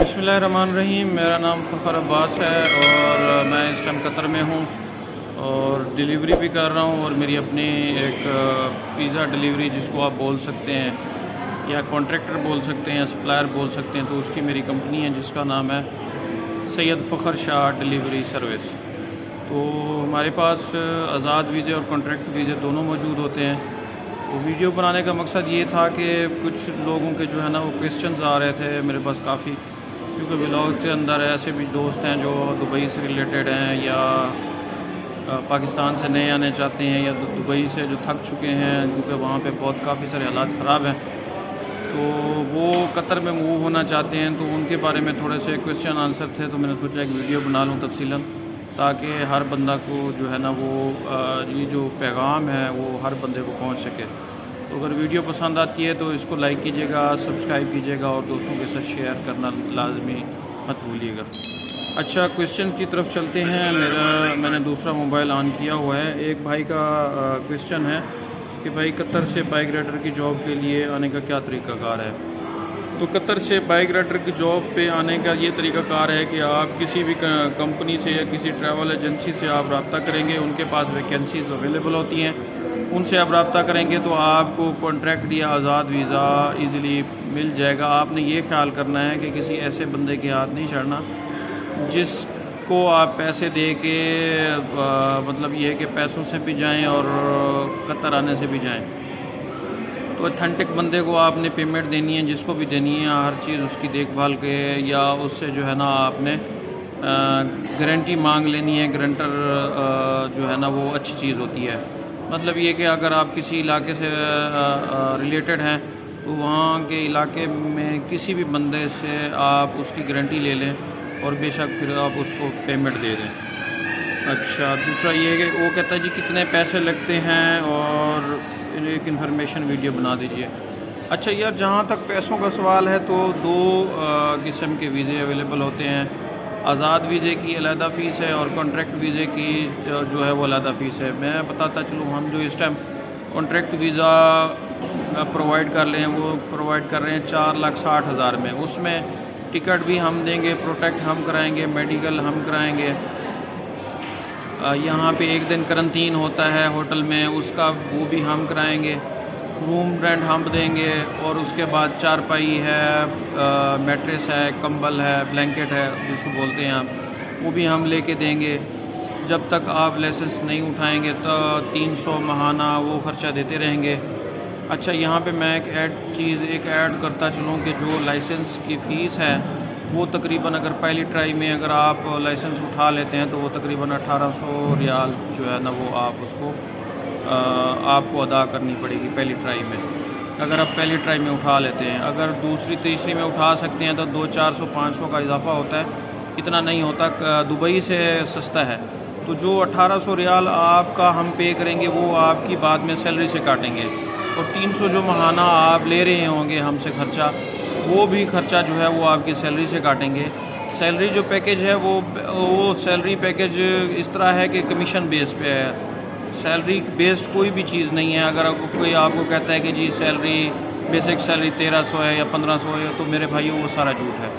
बिस्मिल्लाहिर्रहमानिर्रहीम। मेरा नाम फ़खर अब्बास है और मैं इस टाइम कतर में हूँ और डिलीवरी भी कर रहा हूँ। और मेरी अपनी एक पिज़्ज़ा डिलीवरी जिसको आप बोल सकते हैं या कॉन्ट्रैक्टर बोल सकते हैं या सप्लायर बोल सकते हैं, तो उसकी मेरी कंपनी है जिसका नाम है सैयद फ़खर शाह डिलीवरी सर्विस। तो हमारे पास आज़ाद वीज़े और कॉन्ट्रैक्ट वीज़े दोनों मौजूद होते हैं। तो वीडियो बनाने का मकसद ये था कि कुछ लोगों के जो है ना वो क्वेश्चंस आ रहे थे मेरे पास काफ़ी, क्योंकि व्लॉग के अंदर ऐसे भी दोस्त हैं जो दुबई से रिलेटेड हैं या पाकिस्तान से नए आने चाहते हैं या दुबई से जो थक चुके हैं, क्योंकि वहाँ पे बहुत काफ़ी सारे हालात ख़राब हैं, तो वो कतर में मूव होना चाहते हैं। तो उनके बारे में थोड़े से क्वेश्चन आंसर थे, तो मैंने सोचा एक वीडियो बना लूँ तफसीलन, ताकि हर बंदा को जो है ना वो ये जो पैगाम है वो हर बंदे को पहुँच सके। तो अगर वीडियो पसंद आती है तो इसको लाइक कीजिएगा, सब्सक्राइब कीजिएगा और दोस्तों के साथ शेयर करना लाजमी मत भूलिएगा। अच्छा, क्वेश्चन की तरफ चलते हैं। मैंने दूसरा मोबाइल ऑन किया हुआ है। एक भाई का क्वेश्चन है कि भाई कतर से बाइक राइडर की जॉब के लिए आने का क्या तरीक़ाकार है। तो कतर से बाइक राइडर की जॉब पे आने का ये तरीक़ाकार है कि आप किसी भी कंपनी से या किसी ट्रैवल एजेंसी से आप रब्ता करेंगे, उनके पास वैकेंसीज़ अवेलेबल होती हैं, उनसे आप रब्ता करेंगे तो आपको कॉन्ट्रैक्ट या आज़ाद वीज़ा इजीली मिल जाएगा। आपने ये ख्याल करना है कि किसी ऐसे बंदे के हाथ नहीं चढ़ना जिसको आप पैसे दे के मतलब ये है कि पैसों से भी जाएं और कतर आने से भी जाएं। तो ऑथेंटिक बंदे को आपने पेमेंट देनी है, जिसको भी देनी है, हर चीज़ उसकी देखभाल के या उससे जो है ना आपने गारंटी मांग लेनी है। गारंटर जो है ना वो अच्छी चीज़ होती है। मतलब ये कि अगर आप किसी इलाके से रिलेटेड हैं तो वहाँ के इलाके में किसी भी बंदे से आप उसकी गारंटी ले लें और बेशक फिर आप उसको पेमेंट दे दें। अच्छा, दूसरा ये है कि वो कहता है जी कितने पैसे लगते हैं और एक इन्फॉर्मेशन वीडियो बना दीजिए। अच्छा यार, जहाँ तक पैसों का सवाल है तो दो किस्म के वीज़े अवेलेबल होते हैं। आज़ाद वीज़े की अलहदा फ़ीस है और कॉन्ट्रैक्ट वीज़े की जो है वो अलहदा फ़ीस है। मैं बताता चलूँ, हम जो इस टाइम कॉन्ट्रैक्ट वीज़ा प्रोवाइड कर रहे हैं वो प्रोवाइड कर रहे हैं 4,60,000 में। उसमें टिकट भी हम देंगे, प्रोटेक्ट हम कराएंगे, मेडिकल हम कराएंगे, यहाँ पे एक दिन करंटीन होता है होटल में, उसका वो भी हम कराएंगे, रूम रेंट हम देंगे, और उसके बाद चारपाई है, मैट्रेस है, कंबल है, ब्लैंकेट है जिसको बोलते हैं आप, वो भी हम लेके देंगे। जब तक आप लाइसेंस नहीं उठाएंगे तो 300 माहाना वो ख़र्चा देते रहेंगे। अच्छा, यहाँ पे मैं एक ऐड करता चलूँ कि जो लाइसेंस की फ़ीस है वो तकरीबन अगर पहली ट्राई में अगर आप लाइसेंस उठा लेते हैं तो वो तकरीबन 1800 रियाल जो है ना वो आप उसको आपको अदा करनी पड़ेगी पहली ट्राई में, अगर आप पहली ट्राई में उठा लेते हैं। अगर दूसरी तीसरी में उठा सकते हैं तो 200-400-500 का इजाफा होता है, इतना नहीं होता। दुबई से सस्ता है। तो जो 1800 रियाल आपका हम पे करेंगे वो आपकी बाद में सैलरी से काटेंगे, और 300 जो माहाना आप ले रहे होंगे हमसे खर्चा, वो भी ख़र्चा जो है वो आपकी सैलरी से काटेंगे। सैलरी जो पैकेज है वो सैलरी पैकेज इस तरह है कि कमीशन बेस पे है, सैलरी बेस्ड कोई भी चीज़ नहीं है। अगर कोई आपको कहता है कि जी सैलरी बेसिक सैलरी 1300 है या 1500 है, तो मेरे भाइयों वो सारा झूठ है।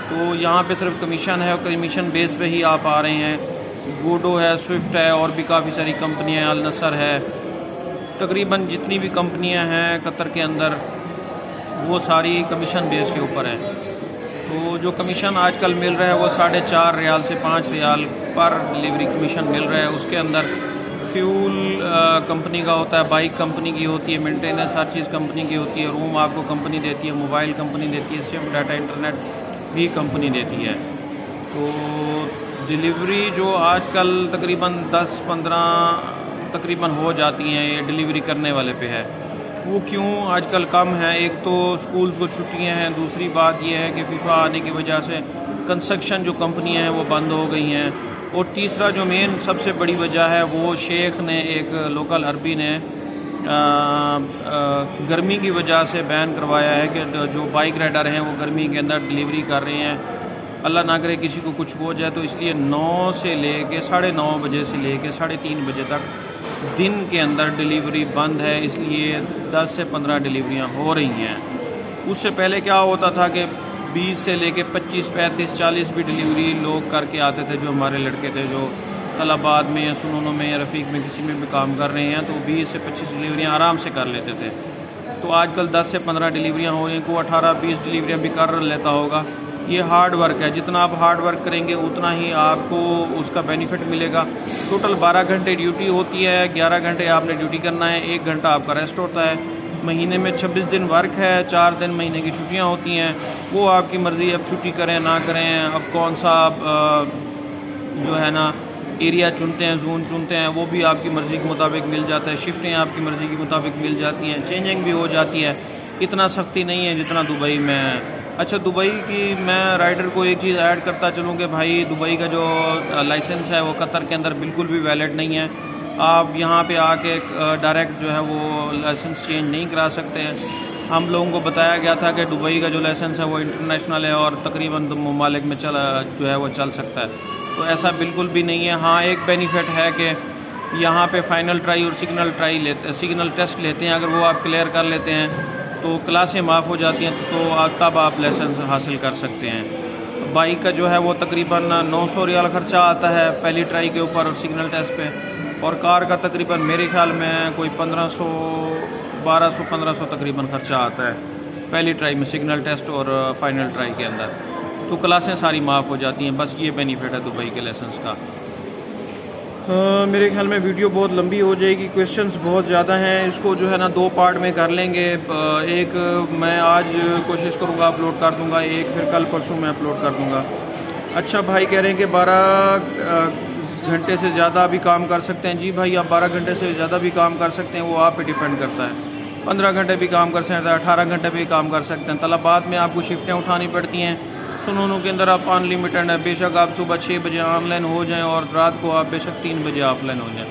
तो यहाँ पे सिर्फ कमीशन है और कमीशन बेस पे ही आप आ रहे हैं। गूडो है, स्विफ्ट है, और भी काफ़ी सारी कंपनियाँ, अल नसर है, तकरीबन जितनी भी कंपनियाँ हैं कतर के अंदर वो सारी कमीशन बेस के ऊपर है। तो जो कमीशन आजकल मिल रहा है वो 4.5 रियाल से 5 रियाल पर डिलीवरी कमीशन मिल रहा है। उसके अंदर फ्यूल कंपनी का होता है, बाइक कंपनी की होती है, मेंटेनेंस हर चीज़ कंपनी की होती है, रूम आपको कंपनी देती है, मोबाइल कंपनी देती है, सिम डाटा इंटरनेट भी कंपनी देती है। तो डिलीवरी जो आजकल तकरीबन 10-15 तकरीबन हो जाती हैं, ये डिलीवरी करने वाले पे है। वो क्यों आजकल कम है? एक तो स्कूल्स को छुट्टियां हैं, दूसरी बात यह है कि फीफा आने की वजह से कंस्ट्रक्शन जो कंपनियां हैं वो बंद हो गई हैं, और तीसरा जो मेन सबसे बड़ी वजह है वो शेख ने एक लोकल अरबी ने गर्मी की वजह से बैन करवाया है कि जो बाइक राइडर हैं वो गर्मी के अंदर डिलीवरी कर रहे हैं। अल्लाह ना करे किसी को कुछ हो जाए, तो इसलिए 9 से लेके 9:30 बजे से लेके 3:30 बजे तक दिन के अंदर डिलीवरी बंद है। इसलिए 10 से 15 डिलीवरियां हो रही हैं। उससे पहले क्या होता था कि 20 से लेके 25, 35, 40 भी डिलीवरी लोग करके आते थे, जो हमारे लड़के थे जो तलाबाद में या सुनूनों में या रफ़ीक में किसी में भी काम कर रहे हैं, तो 20 से 25 डिलीवरियाँ आराम से कर लेते थे। तो आजकल 10 से 15 डिलीवरियाँ हो रही, को 18-20 डिलीवरियाँ भी कर लेता होगा। ये हार्ड वर्क है, जितना आप हार्ड वर्क करेंगे उतना ही आपको उसका बेनिफिट मिलेगा। टोटल 12 घंटे ड्यूटी होती है, 11 घंटे आपने ड्यूटी करना है, 1 घंटा आपका रेस्ट होता है। महीने में 26 दिन वर्क है, 4 दिन महीने की छुट्टियां होती हैं। वो आपकी मर्ज़ी, अब छुट्टी करें ना करें, अब कौन सा जो है ना एरिया चुनते हैं, जोन चुनते हैं, वो भी आपकी मर्ज़ी के मुताबिक मिल जाता है। शिफ्टें आपकी मर्ज़ी के मुताबिक मिल जाती हैं, चेंजिंग भी हो जाती है। इतना सख्ती नहीं है जितना दुबई में है। अच्छा, दुबई की मैं राइडर को एक चीज़ ऐड करता चलूँ कि भाई दुबई का जो लाइसेंस है वो कतर के अंदर बिल्कुल भी वैलिड नहीं है। आप यहाँ पे आके डायरेक्ट जो है वो लाइसेंस चेंज नहीं करा सकते हैं। हम लोगों को बताया गया था कि दुबई का जो लाइसेंस है वो इंटरनेशनल है और तकरीबन ममालिक में जो है वो चल सकता है, तो ऐसा बिल्कुल भी नहीं है। हाँ, एक बेनिफिट है कि यहाँ पे फ़ाइनल ट्राई और सिग्नल टेस्ट लेते हैं। अगर वो आप क्लियर कर लेते हैं तो क्लासें माफ़ हो जाती हैं, तो तब आप लाइसेंस हासिल कर सकते हैं। बाइक का जो है वो तकरीबन 900 रियाल ख़र्चा आता है पहली ट्राई के ऊपर और सिग्नल टेस्ट पे, और कार का तकरीबन मेरे ख्याल में कोई 1200 तकरीबन ख़र्चा आता है पहली ट्राई में, सिग्नल टेस्ट और फाइनल ट्राई के अंदर। तो क्लासें सारी माफ़ हो जाती हैं। बस ये बेनिफिट है दुबई के लाइसेंस का। मेरे ख्याल में वीडियो बहुत लंबी हो जाएगी, क्वेश्चंस बहुत ज़्यादा हैं, इसको जो है ना 2 पार्ट में कर लेंगे। एक मैं आज कोशिश करूँगा अपलोड कर दूँगा, एक फिर कल परसों में अपलोड कर दूँगा। अच्छा, भाई कह रहे हैं कि 12 घंटे से ज़्यादा भी काम कर सकते हैं। जी भाई, आप 12 घंटे से ज़्यादा भी काम कर सकते हैं, वो आप पे डिपेंड करता है। 15 घंटे भी काम कर सकते हैं, 18 घंटे भी काम कर सकते हैं। तलबात में आपको शिफ्टें उठानी पड़ती हैं। सुनूनों के अंदर आप अनलिमिटेड है, बेशक आप सुबह 6 बजे ऑनलाइन हो जाएं और रात को आप बेशक 3 बजे ऑफलाइन हो जाएं।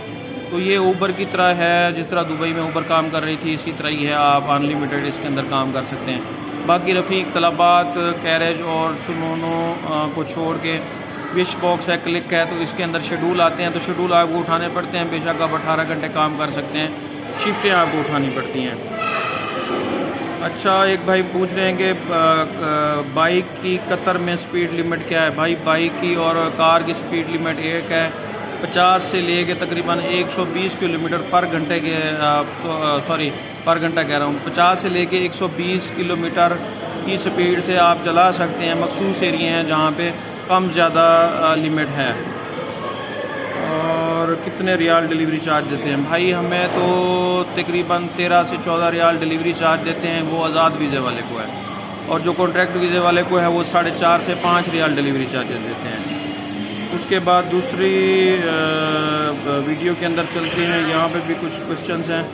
तो ये ऊबर की तरह है, जिस तरह दुबई में ऊबर काम कर रही थी इसी तरह ही है, आप अनलिमिटेड इसके अंदर काम कर सकते हैं। बाकी रफ़ीक, तलबात, कैरेज और सुनूनों को छोड़ के विश बॉक्स है, क्लिक है, तो इसके अंदर शेड्यूल आते हैं, तो शेड्यूल आपको उठाने पड़ते हैं। बेशक आप 18 घंटे काम कर सकते हैं, शिफ्टें आपको उठानी पड़ती हैं। अच्छा, एक भाई पूछ रहे हैं कि बाइक की कतर में स्पीड लिमिट क्या है। भाई, बाइक की और कार की स्पीड लिमिट एक है, 50 से ले के तकरीबन 120 किलोमीटर पर घंटे के पर घंटा कह रहा हूँ, 50 से ले के 120 किलोमीटर की स्पीड से आप चला सकते हैं। मखसूस एरिए हैं जहाँ पे कम ज़्यादा लिमिट है। और कितने रियाल डिलीवरी चार्ज देते हैं? भाई, हमें तो तकरीबन 13 से 14 रियाल डिलीवरी चार्ज देते हैं, वो आज़ाद वीज़े वाले को है, और जो कॉन्ट्रैक्ट वीज़े वाले को है वो 4.5 से 5 रियाल डिलीवरी चार्जेस देते हैं। उसके बाद दूसरी वीडियो के अंदर चलते हैं, यहाँ पे भी कुछ क्वेश्चंस हैं।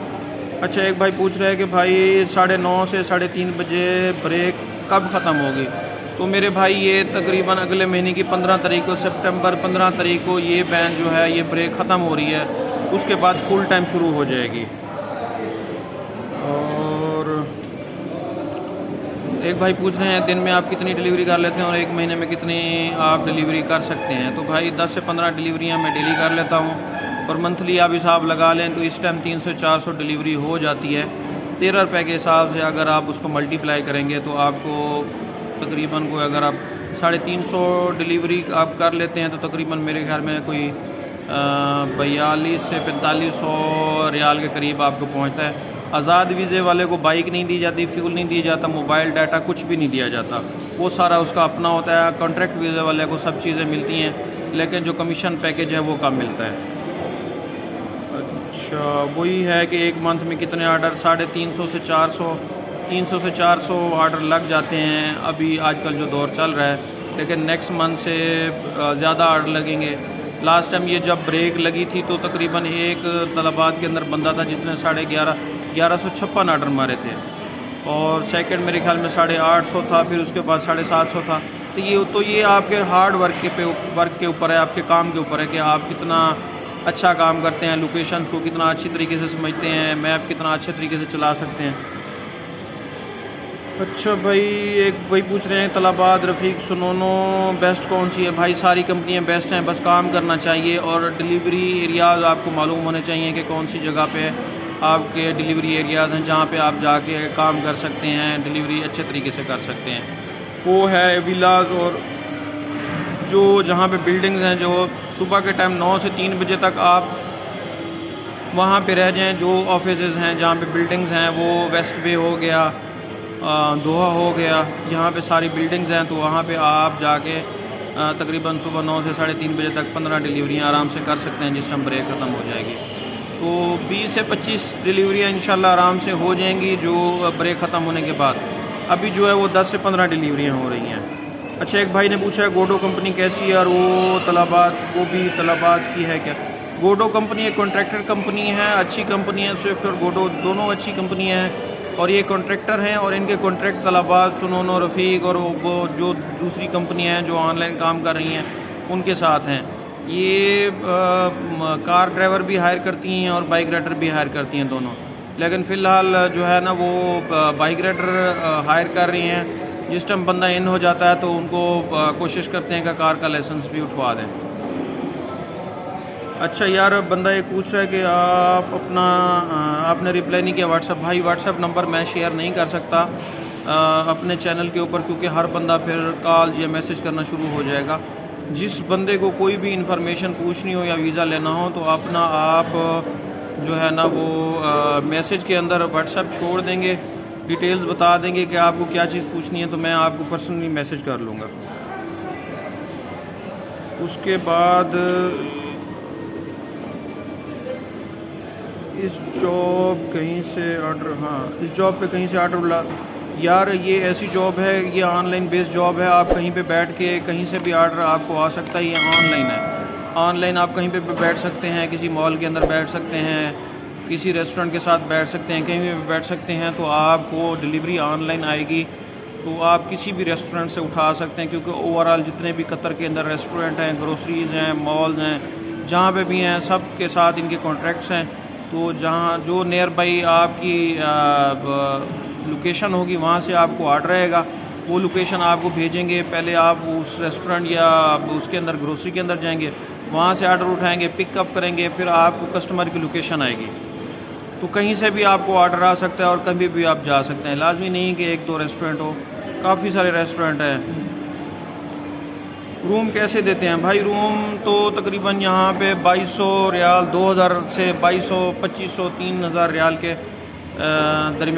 अच्छा, एक भाई पूछ रहे हैं कि भाई 9:30 से 3:30 बजे ब्रेक कब ख़त्म होगी? तो मेरे भाई, ये तकरीबन अगले महीने की 15 तारीख को, सितंबर 15 तारीख को ये बैन जो है ये ब्रेक ख़त्म हो रही है। उसके बाद फुल टाइम शुरू हो जाएगी। और एक भाई पूछ रहे हैं दिन में आप कितनी डिलीवरी कर लेते हैं और एक महीने में कितनी आप डिलीवरी कर सकते हैं? तो भाई 10 से 15 डिलीवरियाँ मैं डेली कर लेता हूँ, और मंथली आप हिसाब लगा लें तो इस टाइम 300-400 डिलीवरी हो जाती है। 13 रुपये के हिसाब से अगर आप उसको मल्टीप्लाई करेंगे तो आपको तकरीबन कोई, अगर आप 350 डिलीवरी आप कर लेते हैं तो तकरीबन मेरे ख्याल में कोई 42 से 4500 रियाल के करीब आपको पहुंचता है। आज़ाद वीज़े वाले को बाइक नहीं दी जाती, फ्यूल नहीं दिया जाता, मोबाइल डाटा कुछ भी नहीं दिया जाता, वो सारा उसका अपना होता है। कॉन्ट्रैक्ट वीज़े वाले को सब चीज़ें मिलती हैं, लेकिन जो कमीशन पैकेज है वो कम मिलता है। अच्छा, वही है कि एक मंथ में कितने आर्डर? 350 से 400, 300 से 400 आर्डर लग जाते हैं अभी आजकल जो दौर चल रहा है, लेकिन नेक्स्ट मंथ से ज़्यादा आर्डर लगेंगे। लास्ट टाइम ये जब ब्रेक लगी थी तो तकरीबन एक तलबात के अंदर बंदा था जिसने 1156 आर्डर मारे थे, और सेकंड मेरे ख्याल में 850 था, फिर उसके बाद 750 था। तो ये आपके हार्ड वर्क के ऊपर है, आपके काम के ऊपर है कि आप कितना अच्छा काम करते हैं, लोकेशंस को कितना अच्छी तरीके से समझते हैं, मैप कितना अच्छे तरीके से चला सकते हैं। अच्छा भाई, एक भाई पूछ रहे हैं तलाबाद, रफ़ीक, सुनोनो बेस्ट कौन सी है? भाई, सारी कंपनियां बेस्ट हैं, बस काम करना चाहिए और डिलीवरी एरियाज़ आपको मालूम होने चाहिए कि कौन सी जगह पे आपके डिलीवरी एरियाज़ हैं जहाँ पे आप जाके काम कर सकते हैं, डिलीवरी अच्छे तरीके से कर सकते हैं। वो है विलाज, और जो जहाँ पे बिल्डिंग्स हैं, जो सुबह के टाइम 9 से 3 बजे तक आप वहाँ पे रह जाएं। जो ऑफिसेज हैं जहाँ पे बिल्डिंग्स हैं, वो वेस्ट बे हो गया, दोहा हो गया, यहाँ पे सारी बिल्डिंग्स हैं, तो वहाँ पे आप जाके तकरीबन सुबह 9 से 3:30 बजे तक 15 डिलीवरियाँ आराम से कर सकते हैं जिस टाइम ब्रेक ख़त्म हो जाएगी। तो 20 से 25 डिलीवरियाँ इंशाल्लाह आराम से हो जाएंगी जो ब्रेक ख़त्म होने के बाद। अभी जो है वो 10 से 15 डिलीवरियाँ हो रही हैं। अच्छा, एक भाई ने पूछा है गोडो कंपनी कैसी है, और वो तलाबात, वो भी तलाबात की है क्या? गोडो कंपनी एक कॉन्ट्रैक्टर कंपनी है, अच्छी कंपनी है। स्विफ्ट और गोडो दोनों अच्छी कंपनी हैं, और ये कॉन्ट्रैक्टर हैं, और इनके कॉन्ट्रैक्ट तलाबात सुनोनो, रफ़ीक और वो जो दूसरी कंपनी हैं जो ऑनलाइन काम कर रही हैं उनके साथ हैं। ये कार ड्राइवर भी हायर करती हैं और बाइक राइडर भी हायर करती हैं दोनों, लेकिन फ़िलहाल जो है ना वो बाइक राइडर हायर कर रही हैं। जिस टाइम बंदा इन हो जाता है तो उनको कोशिश करते हैं कि कार का लाइसेंस भी उठवा दें। अच्छा यार, बंदा एक पूछ रहा है कि आप अपना आपने रिप्लाई नहीं किया व्हाट्सअप। भाई व्हाट्सअप नंबर मैं शेयर नहीं कर सकता अपने चैनल के ऊपर, क्योंकि हर बंदा फिर कॉल या मैसेज करना शुरू हो जाएगा। जिस बंदे को कोई भी इंफॉर्मेशन पूछनी हो या वीज़ा लेना हो तो अपना आप जो है ना वो मैसेज के अंदर व्हाट्सअप छोड़ देंगे, डिटेल्स बता देंगे कि आपको क्या चीज़ पूछनी है, तो मैं आपको पर्सनली मैसेज कर लूँगा। उसके बाद इस जॉब कहीं से ऑर्डर, हाँ इस जॉब पे कहीं से ऑर्डर ला यार, ये ऐसी जॉब है, ये ऑनलाइन बेस्ड जॉब है। आप कहीं पे बैठ के कहीं से भी ऑर्डर आपको आ सकता है। ये ऑनलाइन है, ऑनलाइन आप कहीं पे भी बैठ सकते हैं, किसी मॉल के अंदर बैठ सकते हैं, किसी रेस्टोरेंट के साथ बैठ सकते हैं, कहीं भी बैठ सकते हैं, तो आपको डिलीवरी ऑनलाइन आएगी। तो आप किसी भी रेस्टोरेंट से उठा सकते हैं, क्योंकि ओवरऑल जितने भी कतर के अंदर रेस्टोरेंट हैं, ग्रोसरीज़ हैं, मॉल्स हैं, जहाँ पे भी हैं सब के साथ इनके कॉन्ट्रैक्ट्स हैं। तो जहाँ जो नियर बाई आपकी लोकेशन होगी वहाँ से आपको ऑर्डर रहेगा, वो लोकेशन आपको भेजेंगे। पहले आप उस रेस्टोरेंट या उसके अंदर ग्रोसरी के अंदर जाएंगे, वहाँ से ऑर्डर उठाएंगे, पिकअप करेंगे, फिर आपको कस्टमर की लोकेशन आएगी। तो कहीं से भी आपको ऑर्डर आ सकता है और कभी भी आप जा सकते हैं। लाजमी नहीं कि 1-2 रेस्टोरेंट हो, काफ़ी सारे रेस्टोरेंट हैं। रूम कैसे देते हैं भाई? रूम तो तकरीबन यहाँ पे 2200 रियाल, 2000 से 2200, 2500, 3000 रियाल के दरमियान